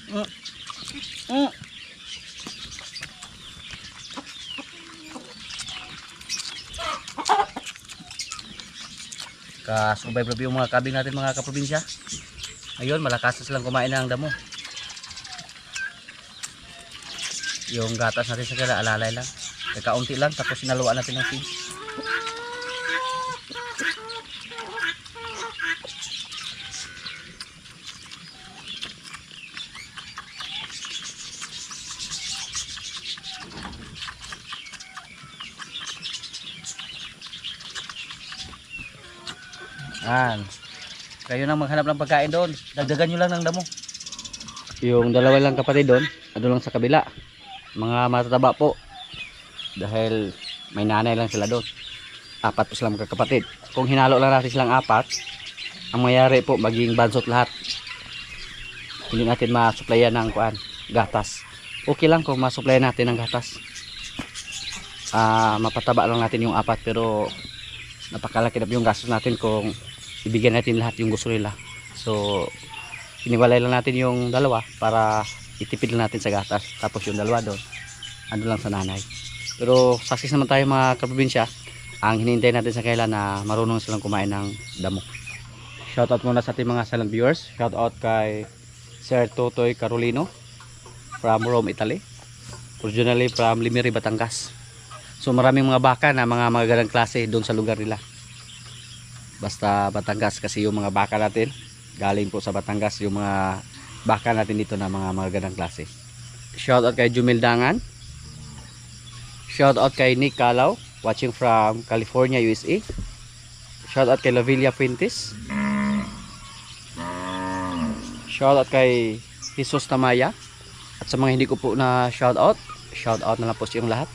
Mm. Mm. Ka-survive yung mga kabing natin mga kaprobinsya. Ayun, malakas na silang kumain ng damo. Yung gatas natin sa kila, alalay lang. Kaunti lang, tapos sinaluan natin ng feed. Kayo nang maghanap ng pagkain doon. Dagdagan nyo lang ng damo. Yung dalawa lang kapatid doon, ano lang sa kabila. Mga matataba po. Dahil may nanay lang sila doon. 4 po sila magkakapatid. Kung hinalo lang natin silang 4, ang mayari po maging bansot lahat. Hindi natin masuplayan ng gatas. Okay lang kung masuplayan natin ng gatas. Mapataba lang natin yung 4, pero napakalaki na yung gastos natin kung ibigyan natin lahat yung gusto nila. So iniwalay lang natin yung dalawa para itipid lang natin sa gatas. Tapos yung dalawa doon, ano lang sa nanay. Pero success naman tayo mga kaprobinsya. Ang hinihintay natin sa kailan na marunong silang kumain ng damo. Shoutout muna sa ating mga silent viewers. Shoutout kay Sir Totoy Carolino from Rome, Italy. Originally from Limiri, Batangas. So maraming mga baka na mga magagandang klase doon sa lugar nila. Basta Batangas kasi yung mga baka natin galing po sa Batangas, yung mga baka natin dito na mga magagandang klase. Shoutout kay Jumil Dangan. Shoutout kay Nick Calaw, watching from California, USA. Shoutout kay Lavilla Fuentes. Shoutout kay Jesus Tamaya. At sa mga hindi ko po na shoutout na lang po siyang lahat.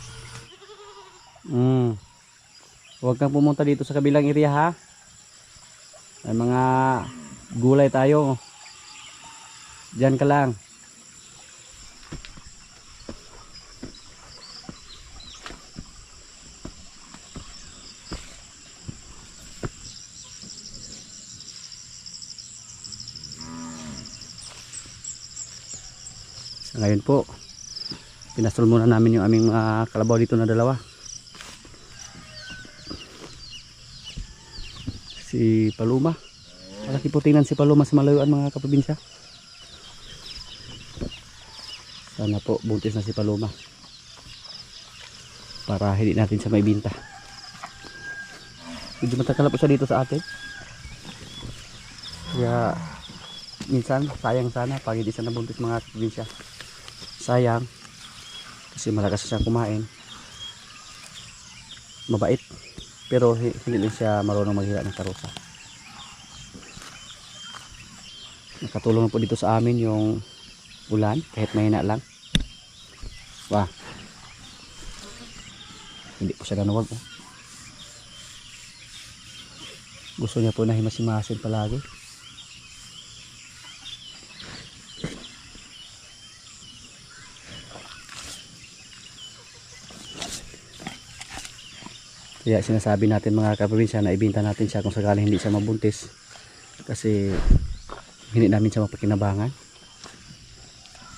Huwag kang pumunta dito sa kabilang area ha. May mga gulay tayo. Diyan ka lang. Ngayon po, pinastol muna namin yung aming mga kalabaw dito na dalawa. Si Paloma. Malaki po tingnan si Paloma sa malayuan mga kaprobinsya. Sana po buntis na si Paloma. Para hindi natin siya maibinta. Medyo matagal po siya dito sa atin. Kaya minsan sayang sana pag hindi siya nabuntis mga kaprobinsya. Sayang kasi malakas siya kumain, mabait, pero hindi lang siya marunong maghila ng karusa. Nakatulong po dito sa amin yung ulan kahit mahina lang. Wah, hindi po siya ganuwag oh. Gusto niya po na himas-himasin palagi. Kaya sinasabi natin mga kaprobinsya na ibinta natin siya kung sakaling hindi siya mabuntis. Kasi hindi namin siya mapakinabangan.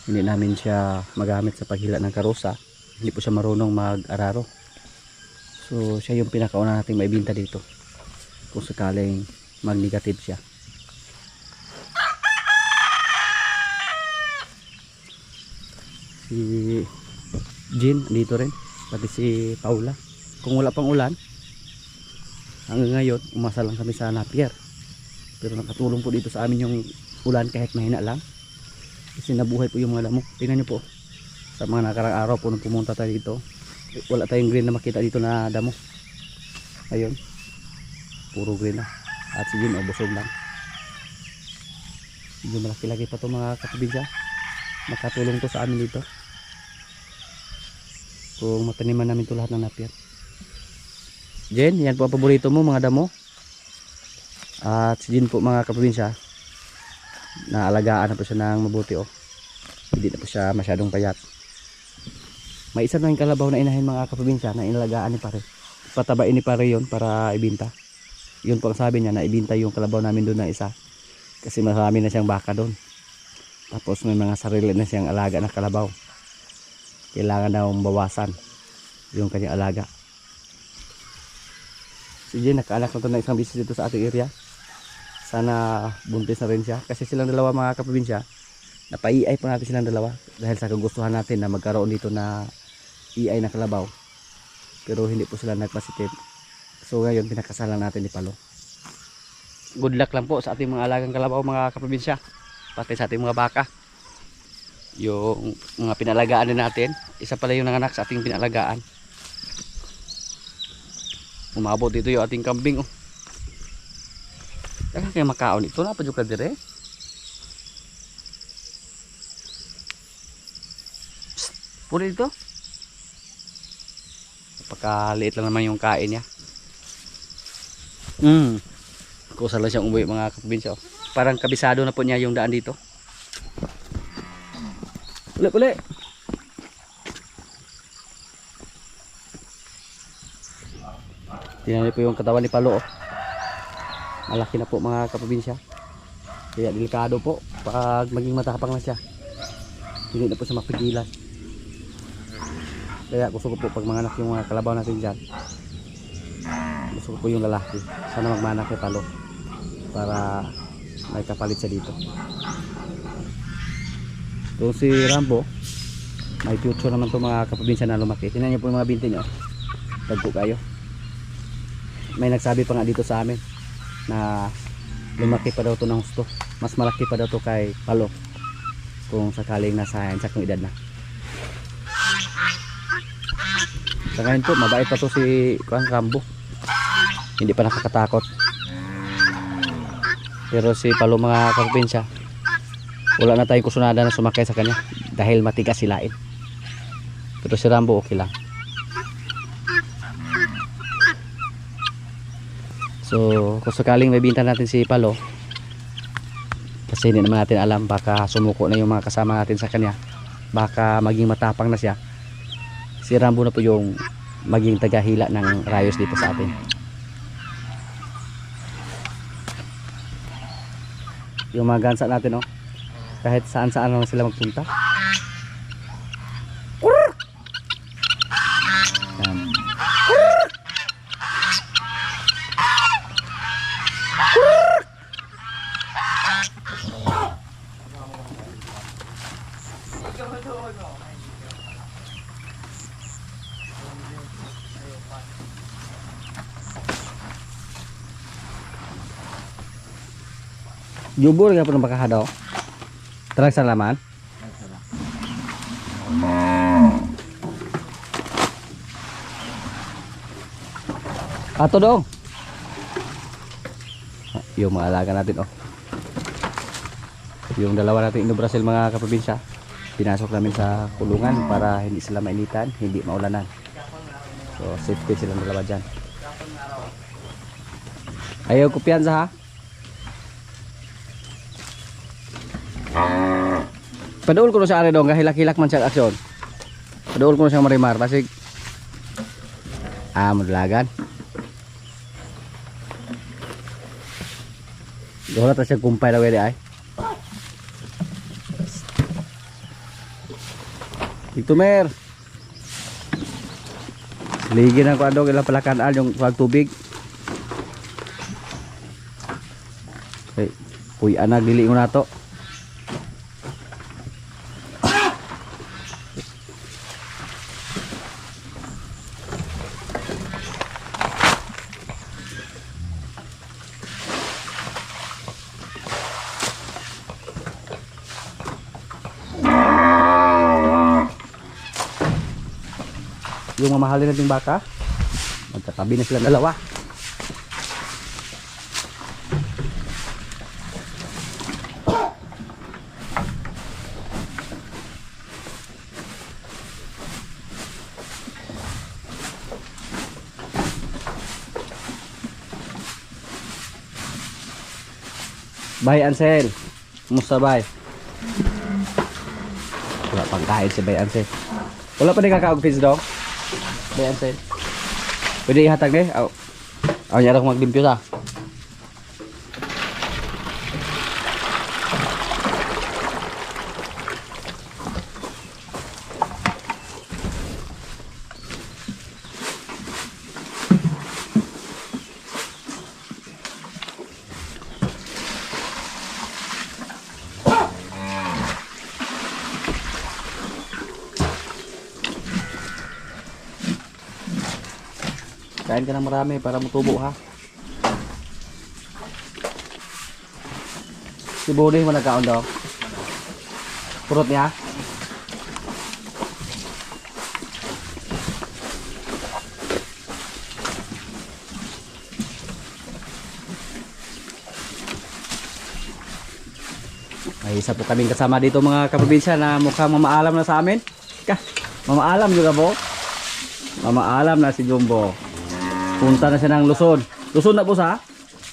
Hindi namin siya magamit sa paghila ng karusa. Hindi po siya marunong mag-araro. So siya yung pinakauna nating maibinta dito. Kung sakaling mag-negative siya. Si Jean dito rin. Pati si Paula. Kung wala pang ulan, hanggang ngayon umasa lang kami sa Napier. Pero nakatulong po dito sa amin yung ulan kahit mahina lang. Kasi nabuhay po yung mga lamok. Tingnan nyo po, sa mga nakarang araw po nung pumunta tayo dito, wala tayong green na makita dito na damo. Ayun, puro green na. At si Jim, busog lang. Medyo malaki-laki pa to mga kaprobinsya. Makatulong to sa amin dito kung mataniman namin to lahat ng Napier. Jen, yan po ang paborito mo mga damo. At si Jen po mga kaprobinsya, naalagaan na po siya ng mabuti oh. Hindi na po siya masyadong payat. May isa na yung kalabaw na inahin mga kaprobinsya na inalagaan ni pare. Patabain ni pare yun para ibinta. Yun po ang sabi niya na ibinta yung kalabaw namin doon na isa. Kasi marami na siyang baka doon. Tapos may mga sarili na siyang alaga na kalabaw. Kailangan daw bawasan yung kanyang alaga. Sige, nakaanak na ito na isang bisis dito sa ating area. Sana buntis na rin siya. Kasi silang dalawa mga kaprobinsya, napaiay pa natin silang dalawa. Dahil sa kagustuhan natin na magkaroon dito na iay na kalabaw. Pero hindi po sila nagpasitit. So ngayon pinakasalan natin ni Palo. Good luck lang po sa ating mga alagang kalabaw mga kaprobinsya. Pati sa ating mga baka. Yung mga pinalagaan din natin. Isa pala yung nanganak sa ating pinalagaan. Umabot dito yung ating kambing. Oh. Kaya makaon ito. Napadyo ka dire. Puri dito. Napakaliit lang naman yung kain niya. Kusa lang siyang umuwi mga kaprobinsya. Oh. Parang kabisado na po niya yung daan dito. Uli. Tingnan niyo po yung katawan ni Palo. Oh. Malaki na po mga kaprobinsya. Kaya delikado po pag maging matapang na siya. Hindi na po siya mapigilan. Kaya gusto ko po pag manganak yung mga kalabaw natin dyan, gusto ko po yung lalaki. Sana magmanak kay Palo para may kapalit siya dito. So si Rambo, may future naman to mga kaprobinsya na lumaki. Tingnan niyo po yung mga binti niyo. Dagko kayo. May nagsabi pa nga dito sa amin na lumaki pa daw to ng gusto. Mas malaki pa daw to kay Palo kung sakaling nasa insakong edad na. Sa ngayon po mabait pa to si Rambo. Hindi pa nakakatakot. Pero si Palo mga kaprobinsya, wala na tayong kusunada na sumakay sa kanya dahil matigas silain. Pero si Rambo okay lang. So kung sakaling may binta natin si Palo, kasi hindi naman natin alam, baka sumuko na yung mga kasama natin sa kanya, baka maging matapang na siya. Si Rambo na po yung maging tagahila ng rayos dito sa atin. Yung mga gansa natin, oh, kahit saan saan naman sila magpunta. Yan. Jubur nga po ng makahadaw. Terang sa laman. Ato dong. Yung mga alaga natin, oh. Yung dalawa natin Indo Brazil mga kaprobinsya, pinasok namin sa kulungan para hindi sila mainitan, hindi maulanan. So safety silang dalawa dyan. Ayaw kumpiyansa, ha. Paduol ko na sa ari dong, kahilak-hilak man siya aksyon. Paduol ko na siyang marimar, pasig madalagan. Doon na siyang kumpay na wede ay. Iktumer. Ligin ang kuadong ilang palakanal yung tubig. Okay, puy anak dili mo na to. Yung mamahalin nating baka, magkatabi na sila dalawa. Bye Ansel, kumusta bye? Wala pang kain si Bye Ansel. Wala pa din kakaog-feeds daw? Bye Ansel, pwede ihatag deh. Aw niya akong maglimpyo sa. Kain ka ng marami para mutubo ha. Si Bonnie mo nagkaon daw. Purot niya. May isa po kaming kasama dito mga kaprobinsya na mukhang mamaalam na sa amin. Mamaalam juga po. Mamaalam na si Jumbo. Punta na siya ng Luzon. Luzon na po sa?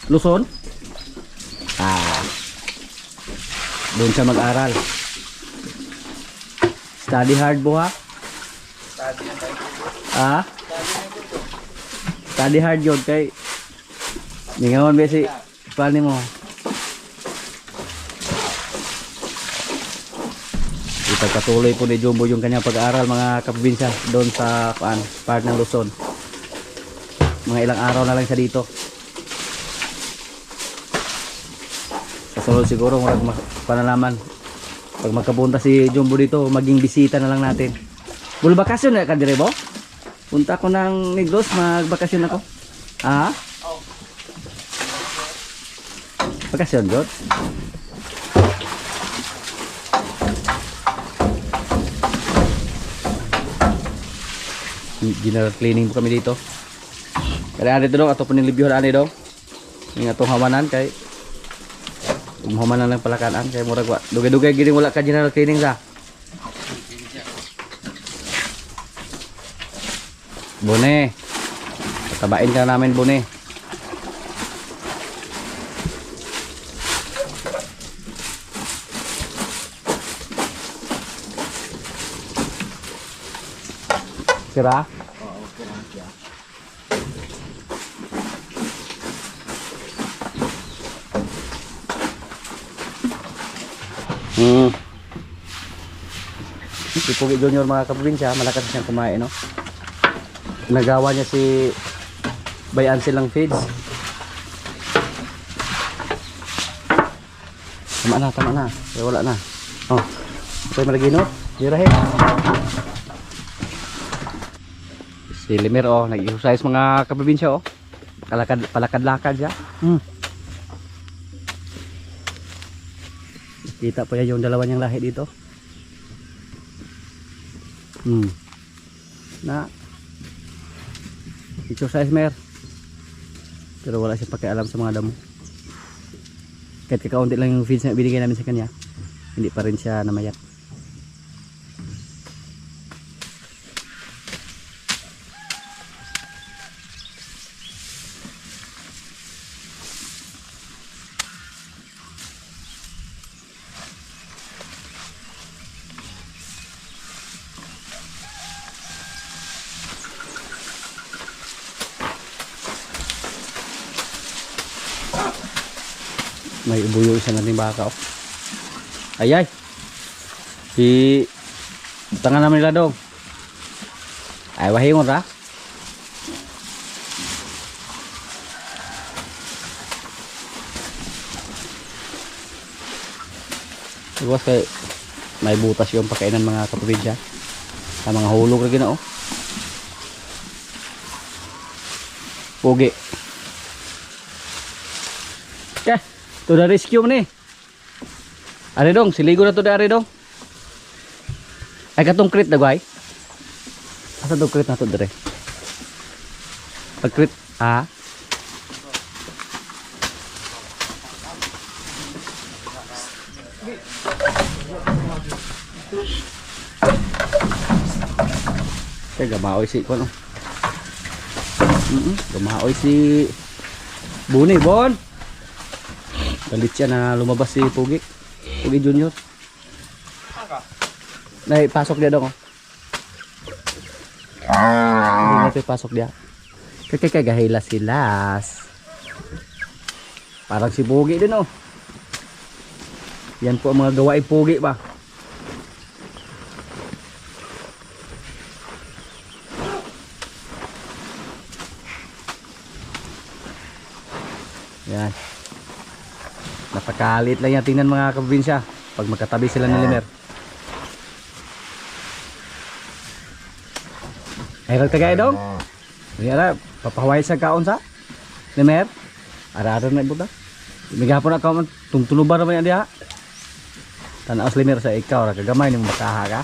Luzon? Doon siya mag-aral. Study hard po ha? Study hard yun kay ningawan besi paano mo? Ipagpatuloy po ni Jumbo yung kanyang pag-aaral mga kaprobinsya doon sa part ng Luzon. Mga ilang araw na lang siya dito. Kasunod siguro panalaman pag magkapunta si Jumbo dito, maging bisita na lang natin. Bulbakasyon na ka dire bo? Punta ko ng Negros, magbakasyon ako. Bakasyon God? General cleaning po kami dito. Kaya dito dong ato po nilibyohan ani dong. Yung atong hawanan kay humanan lang palakaan kay murag wa dugay-dugay gini wala ka general cleaning sa. Bone. Tabain ka namin Bone. Sira? Oo, sira siya. Si Pugi Junior mga kaprobinsya, malakas siyang kumain, no? Nagawa niya si bayan silang feeds. Tama na. Kaya wala na. Oh, ito malaginot. Dirahin. Si Limer, oh, nag-exercise mga kaprobinsya, oh. Palakad-lakad siya. Kita po yan yung dalawa niyang lahi dito. Na exercise mer. Pero wala siya pakialam sa mga damo. Kahit kakaunti lang yung feeds na binigay namin sa kanya, hindi pa rin siya namayat. May ubuyo isa nating baka, oh. Ayay. Si tangan naman nila dong. Ay wahingon ra. Iwas kay may butas yung pakainan mga kaprobinsya. Sa mga hulog lagi na, oh. Pugi. To the rescue mo ni. Ari dong, siligo na to dari dong. Ay katong crit na guay. Asa to crit na to dire? Pag crit, Kaya gamaoy si kono. Gamaoy si Buni, Bon. Galit siya na lumabas si Pugi Junior. Nay, pasok dia dong, oh. Hindi natin pasok dia. Kagahilas-hilas. Parang si Pugi din, oh. Yan po ang mga gawain Pugi ba. Yan. Napakalit lang yan. Tingnan mga kaprobinsya pag magkatabi sila ni Limer. Ay, kagaya dong. Kaya papahaway sa kaon sa Limer. Ara-ara na ibuta. Migapon na kaon tungtuluban naman yan diha. Tanaos Limer sa ikaw ra kagamay nimo makaha ka.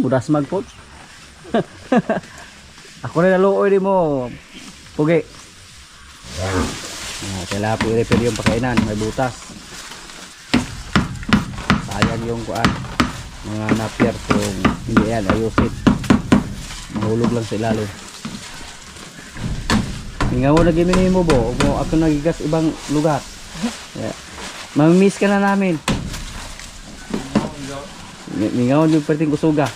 Budas magpod. Ako rin naluoy di mo. Pugi. Kailangan po i-repair yung pakainan, may butas. Sayang yung kuan. Mga napier kung hindi yan ayusin. Mahulog lang sa ilalim. Mingaw na gimini mo bo. Kung ako nagigas ibang lugar. Yeah. Mamimiss ka na namin. Mingaw yung perting kusuga.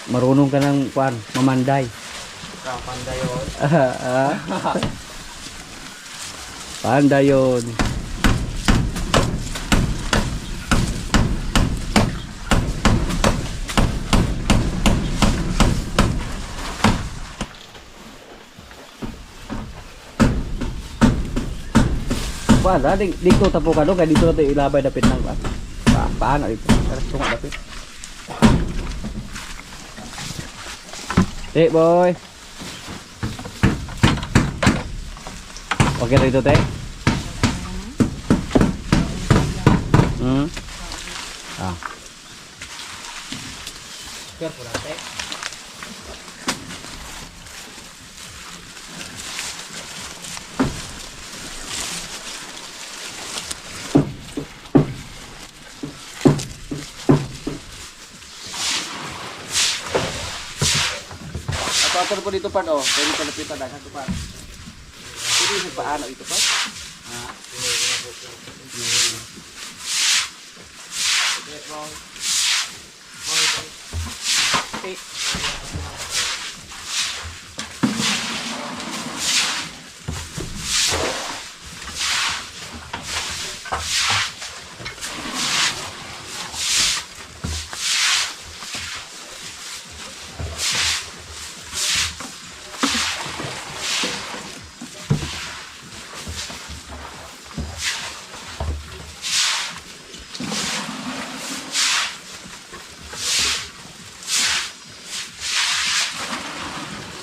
Marunong ka ng kuan, mamanday. Pandayon. Pandayon. Kuan, dito tapo ka doon, kaya dito natin ilabay dapit ng kuan. Paano ito? Tara, tunga dapit. Hey boy. Okay dito te? Ah. Careful ate. Atur po dito pa no, pwede ko lapitan dagat to pa. Pwede sa paano ito pa? Ha?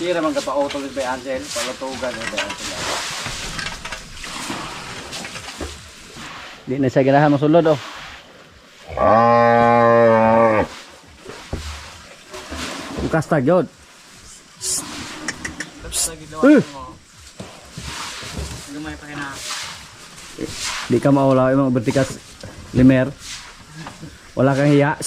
Sira man ka pa auto with by Angel, palatugan with by Angel. Di na siya ganahan masulod oh. Bukas tag yun. Lumay pa kina. Di ka maulaw yung mga bertikas Limer. Wala kang hiya.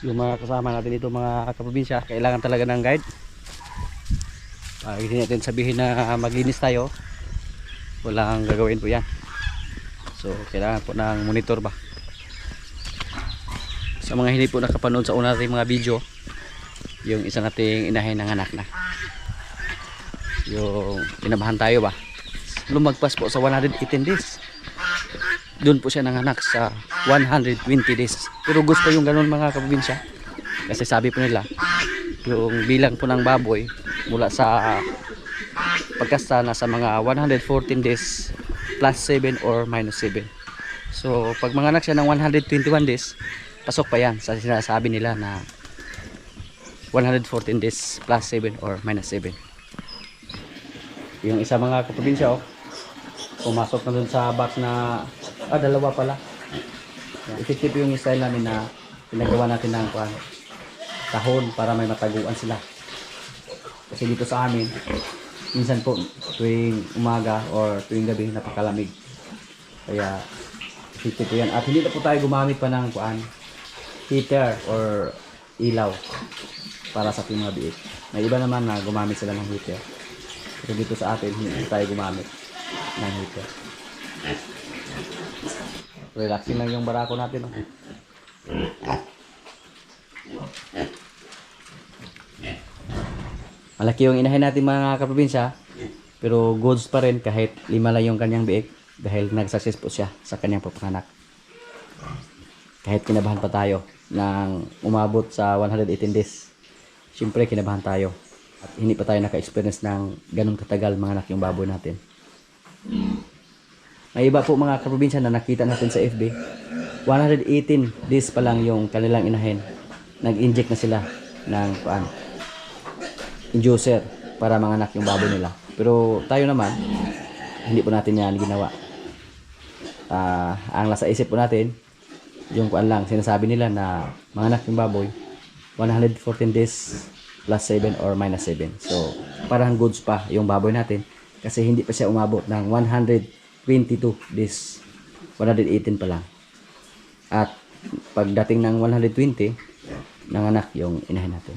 Yung mga kasama natin dito mga kaprobinsya, kailangan talaga ng guide. Hindi natin sabihin na maglinis tayo, walang gagawin po yan. So kailangan po ng monitor ba. Sa mga hindi po nakapanood sa una nating mga video, yung isa nating inahin ng anak na yung kinabahan tayo ba, lumagpas po sa 118 days. Doon po siya nanganak sa 120 days. Pero gusto yung ganun mga kaprobinsya. Kasi sabi po nila, yung bilang po ng baboy mula sa pagkasta na sa mga 114 days plus 7 or minus 7. So pag manganak siya ng 121 days, pasok pa yan sa sinasabi nila na 114 days plus 7 or minus 7. Yung isa mga kaprobinsya pumasok na dun sa box na dalawa pala. Effective yung style namin na pinagawa natin ng tahon para may mataguan sila. Kasi dito sa amin, minsan po tuwing umaga or tuwing gabi napakalamig. Kaya Heater po yan. At hindi na po tayo gumamit pa ng heater or ilaw para sa ating mga biik. May iba naman na gumamit sila ng heater. Pero dito sa atin, hindi tayo gumamit ng heater. Relaxing lang yung barako natin. Oh. Malaki yung inahin natin mga kaprobinsya, pero goods pa rin kahit 5 lang yung kanyang biik dahil nag-success po siya sa kanyang papanganak. Kahit kinabahan pa tayo nang umabot sa 118 days. Siyempre kinabahan tayo at hindi pa tayo naka-experience ng ganun katagal manganak yung baboy natin. May iba po mga kaprobinsya na nakita natin sa FB, 118 days pa lang yung kanilang inahin. Nag-inject na sila ng inducer para manganak yung baboy nila. Pero tayo naman, hindi po natin yan ginawa. Ang nasa isip po natin, yung lang, sinasabi nila na manganak yung baboy, 114 days plus 7 or minus 7. So, parang goods pa yung baboy natin kasi hindi pa siya umabot ng 122 days. 118 pa lang. At pagdating ng 120, nanganak yung inahin natin.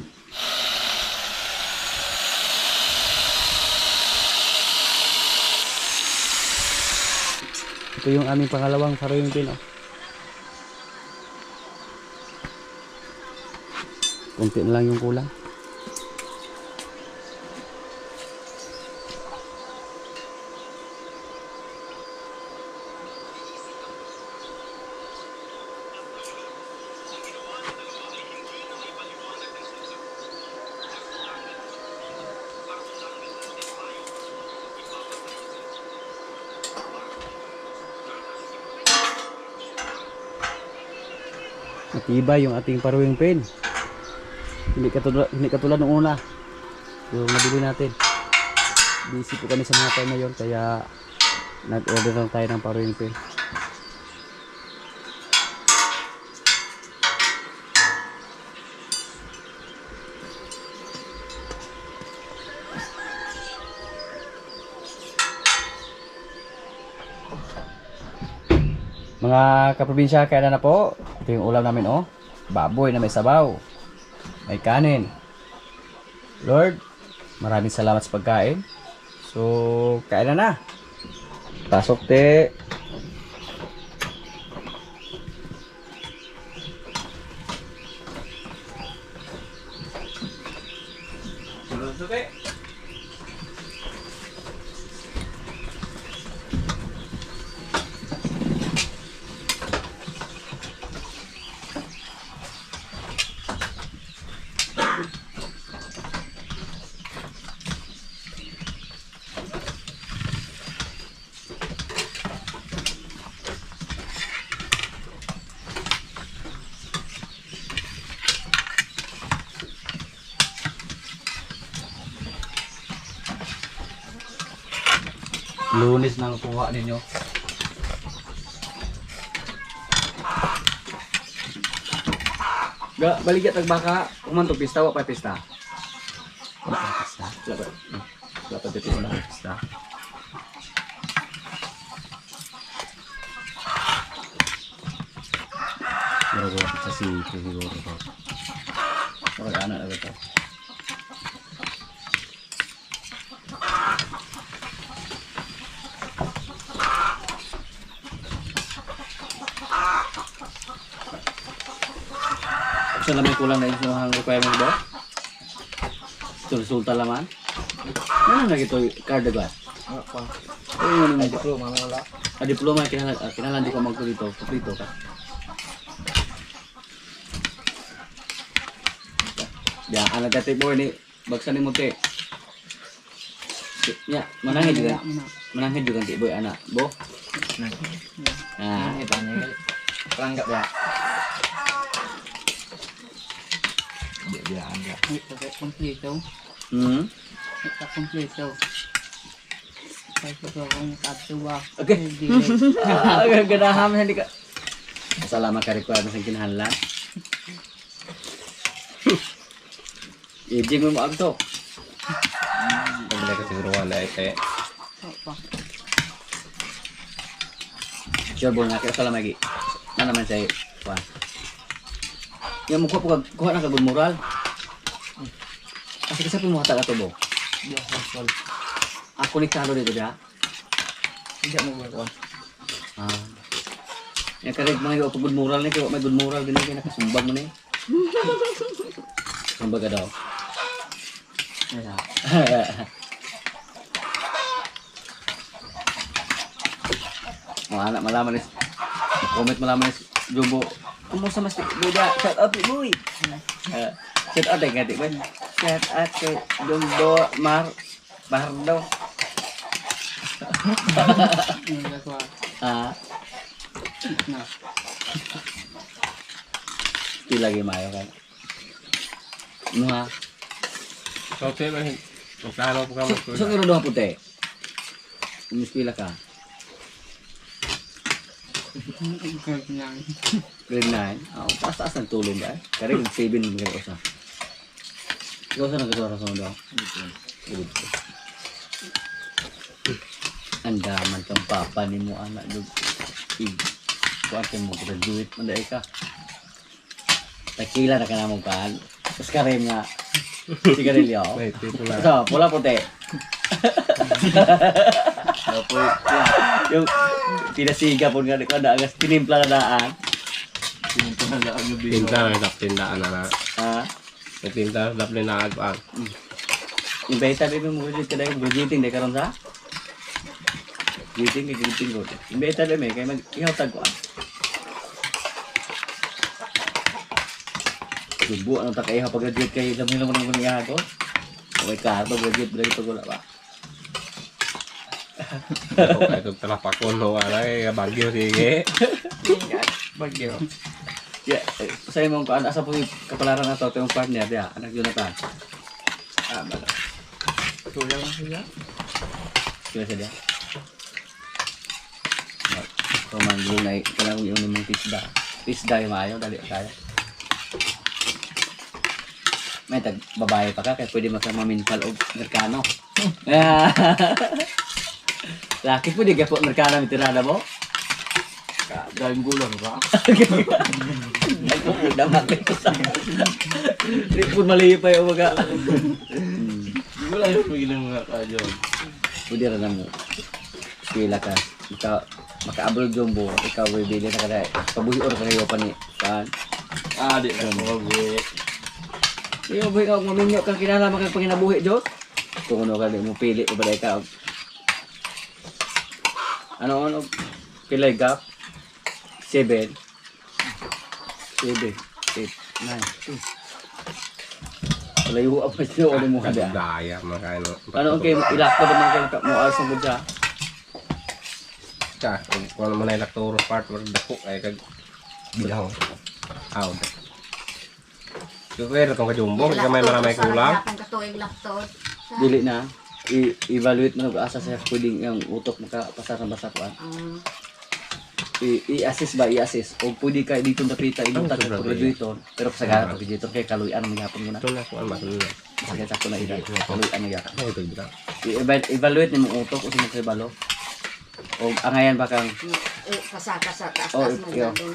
Ito yung aming pangalawang farrowing pin. Kunti na lang yung kulang. Matibay yung ating farrowing pin. Hindi katulad nung una yung nabili natin. Busy po kami sa mga time na yun kaya nag-order lang tayo ng farrowing pin. Mga kaprobinsya, kaya na po. Ito yung ulam namin, oh. Baboy na may sabaw. May kanin. Lord, maraming salamat sa pagkain. So, kain na. Pasok, te. Sunod, te. Lunes nang kuha ninyo. Baligya tag baka, umanto pista wa pa pista. Wala pa pista. Wala pa dito na pista. Bago sa si siguro ko. Wala ana na ito. Sa lamay kulang na yung requirement ba? Ito resulta laman. Ano na ito card ba? Apa? Ano Ay, diploma mo wala. diploma kinalan di ka magkulito, kuplito ka. Ya, anak dati boy ni bagsan ni mo te. Ya, manangin juga. Manangin juga ti boy anak, bo. Nah, Ito niya. Pelanggap ya. Dia anda. Ito ka kompleto. Ito kompleto. Kaya ko kung katuwa. Okay. Ganahan hindi ka. Salamat ka requirement sa kinahanglan. Iji mo agto. Pagdala ka siguro wala ite. Opo. Sure ball na kaya kala magi. Na naman say kuan. Yang mo ko kuha na ka good moral. Kasi kasi mo hata ka to bo. Di ako. Ako ni kalo dito dia. Hindi mo ba? Ah. Yang karek mga yo good moral ni kay may good moral gani kay nakasumbag mo ni. Sumbag ka daw. Iya. Mga anak malaman is comment malaman is Jumbo. Kumusta mas Buda? Shout out ni Boy. Shout out kay Gati Boy. Shout out kay Jumbo Bardo. Yung gagawa. Ah, Na. di lagi mayo kan. Mga Okay, man. Magkano po ka so kiro do puti. Mispila ka. Ganyan. Grade 9. Oh, taas ng tulong ba? Kaya grade 7 mo kaya usa. Ikaw sa nagkasara sa daw. Good. Andaman kang papa ni mo anak dug. Kuan mo graduate man dai ka. Takila na ka na mong kan. Tapos karem nga. Sigarilyo. Wait, dito na. Ito, pula puti. Yung pinasiga po nga kada agas tinimpla na daan. Pinagkala ang gabi. Tinta na dap tindaan na na. Ha? May tinta dap ni na agpag. Yung beta baby mo graduate kada yung graduating day karon sa. Graduating ko. Yung beta baby kay mag ihaw tagkuan. Subo ano ta kay ihaw pag graduate kay lamhin mo nang niya ko. Okay ka pag graduate dali pag wala pa. Ako kay ito talapakon no alay bagyo sige. Bagyo. Yeah, sa imong kuan asa po yung kapalaran na to yung partner dia, anak Jonathan. Ah, bala. Tulang siya. Kaya siya dia. Romang na kanang yung nimong tisda. Tisda yung maayo dali kaya. May tag babae pa ka kaya pwede masama minpal og merkano. Laki po di ka po merkano mitirada mo. Dalang gulang ba? Ako po dapat ko sa. Di po malipay o baga. Wala yung pigilan nga ka, John. Pwede rin na mo. Pila ka. Ikaw, maka-abroad jumbo. Ikaw, bibili na ka na. Pabuhi or kayo pa ni. Saan? Ah, di na mo gabi. Iyo, buhi ka. Maminyo kang kinala kang panginabuhi, Diyos. Kung ano ka, di mo pili. Ibalay ka. Ano? Pilay gap? 7. 7. 8. 9. Layo apa siya o mo kada. Daya makaino. Ano okay ilak ko naman kay mo ay sa budya. Ka, kung man ay laktoro part wag dako ay kag bilaw. Aw. Kaya kung kajumbo, kaya may maramay kulang. Ang katuig laktot. Dili na i-evaluate mo asa sa pwedeng yung utok makapasar ng basa kuan. I-assist ba i-assist o pwede ka dito napita ibutang sa graduator pero sa gara graduator kay kaluyan mo yapon mo na. Ito na ko mas na. Sige sakto na ida. Kaluyan mo yapon. Ay ito bitaw. I-evaluate nimo utok o sa mga balo. O angayan ba kang Kasa-kasa taas Oh, taas man iyo. gado.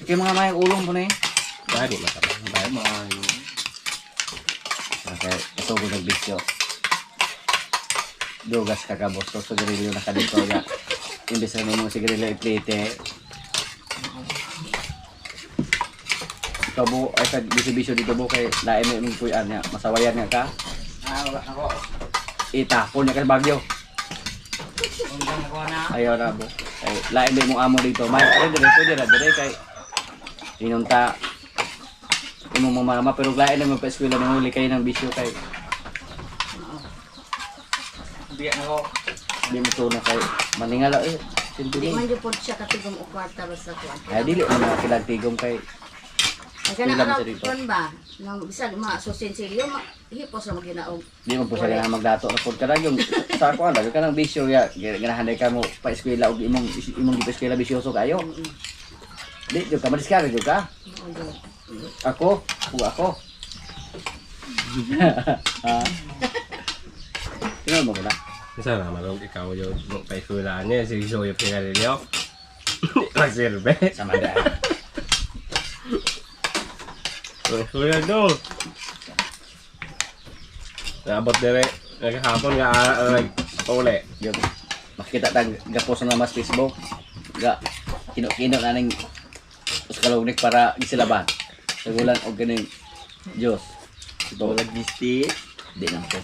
kay mga may ulong po na eh. Dahil di masarap. Dahil Maayo. Okay, ito ko nagbisyo. Dugas kakabos to sigarilyo na kadito ya. Imbes na mo sigarilyo i-plate. Kabo ay sa bisyo dito bo kay lain mo yung puyan niya. Masawayan niya ka. Ako. Itapon niya ka bagyo. Undang ako na. Ayaw na bo. Ay lain mo yung amo dito. May ay dire kay inunta imong mama pero lain na magpa-eskwela nang huli kay ng bisyo kay Biya na ako. di mo to na kay maningala eh. Di Sintuli. man jud pod siya katigom o kwarta basta kuan. Ay dili mo na kilagtigom kay Ay kana Ilan araw siya dito? kon ba? Nang bisag ma susinsilyo hipos ra maginaog. di mo po siya nga magdato na pod kada yung sa ko ala kanang bisyo ya ganahanay ka mo pa eskwela og imong eskwela bisyoso kayo. Di jud ka madiskare jud ka. Ako, ako. Ha. Tingnan mo na. Sana naman ikaw yung paisulaan niya, si Soyo Pinarilio. Nagsilbi. Sama dahil. Kuya dong. Nabot dire. Naghapon nga uli. Yung makita tag gapos na mas Facebook. Ga kino-kino na ning uskalognik para gisilaban. Sagulan og ganing Diyos. Ito Walang gisti. di nang po.